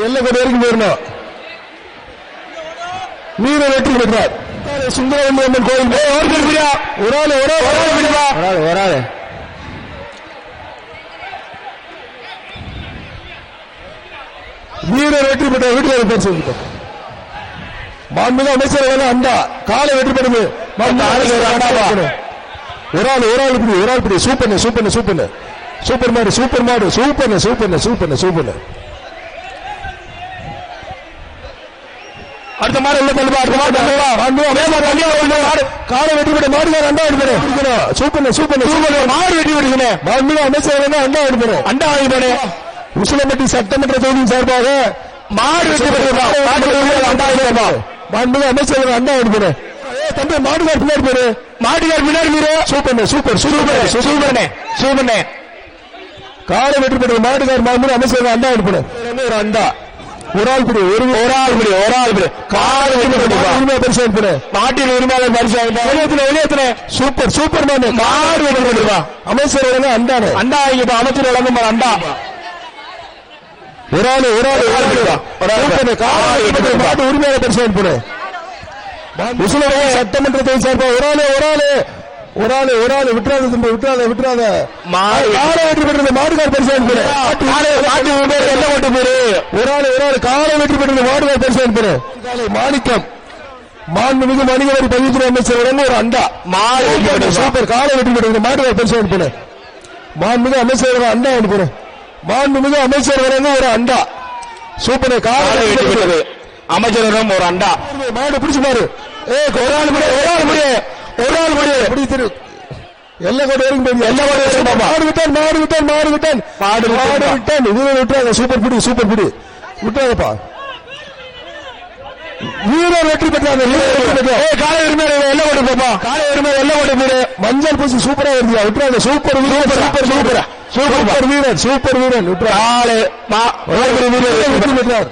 எல்லைக்கோடு வரைக்கும் போயிடணும். வீரர் வெற்றி பெற்றார். சுந்தரவல்லி கோயில் ஒரு ஆள் வீரர் வெற்றி பெற்ற வீட்டுக்கு பேர் சொல்லிட்டோம். மாண்புமிகு அமைச்சர் அண்டா காலை வெற்றி பெறுது. ஒரு ஆள் இப்படி சூப்பர் மாடு அடுத்த மாடு உள்ள தள்ளுவா. காலை வெற்றி பெற்ற மாடுகார் அண்டா எடுப்பேன். சூப்பர் மாடு வெற்றி பெறுகிறேன். மாண்புமிகு அமைச்சர் அண்டா எடுப்பேன். அண்டா வாங்கிப்பேன். உசிலம்பட்டி சட்டமன்ற தொகுதியின் சார்பாக மாடு வெற்றி பெற்ற மாண்புமிகு அமைச்சர் அண்டா எடுப்பேன். தம்பி மாடுகார் பின்னாடி பேரு சூப்பர் காலை வெற்றி பெற்ற மாடுகார் மாண்புமிகு அமைச்சர் அண்டா எடுப்பேன். ஒரு அண்டா ஒரு ஆள் பிடி உரிமை பரிசு நாட்டின் உரிமையாளர் பரிசு சூப்பர் மாடு வெற்றி பெற்றா அமைச்சர் அண்டானே அண்டா அமைச்சர் வழங்கும் அண்டா ஒரு ஆள் உரிமையாளர் பரிசு சட்டமன்றத்தை சார்பா ஒரு ஆளு விட்டுறாத காலை வெற்றி பெற்றது மாடுகார் பரிசு ஒரு ஆளு காலை வெற்றி பெற்றது மாடுகார் பரிசு மாணிக்கம் மாண்புமிகு வணிக வரி பதிவுத்துறை அமைச்சர் ஒரு அண்டா சூப்பர் காலை வெற்றி பெற்றது மாடுகார் பரிசு அனுப்பினேன். மாண்புமிகு அமைச்சர் அண்டா அனுப்புறேன். மாண்புமிகு அமைச்சர் ஒரு அண்டா சூப்பர் காலை வெற்றி பெற்றது அமைச்சரிடம் ஒரு அண்டா மாடு பிடிச்சு பாரு. ஒரு ஆள் எல்லக்கோடு வரைக்கும் விட்டாங்க. சூப்பர் பிடி விட்டாங்கப்பா. வீரர் வெற்றி பெற்றாங்க. காலை எல்லக்கோடு போப்பா. காலை எல்லக்கோடு மஞ்சள் பூசி சூப்பரா இருந்தா விட்டுறாங்க. சூப்பர் வீரன் விட்டுறாங்க. வெற்றி பெற்றார்.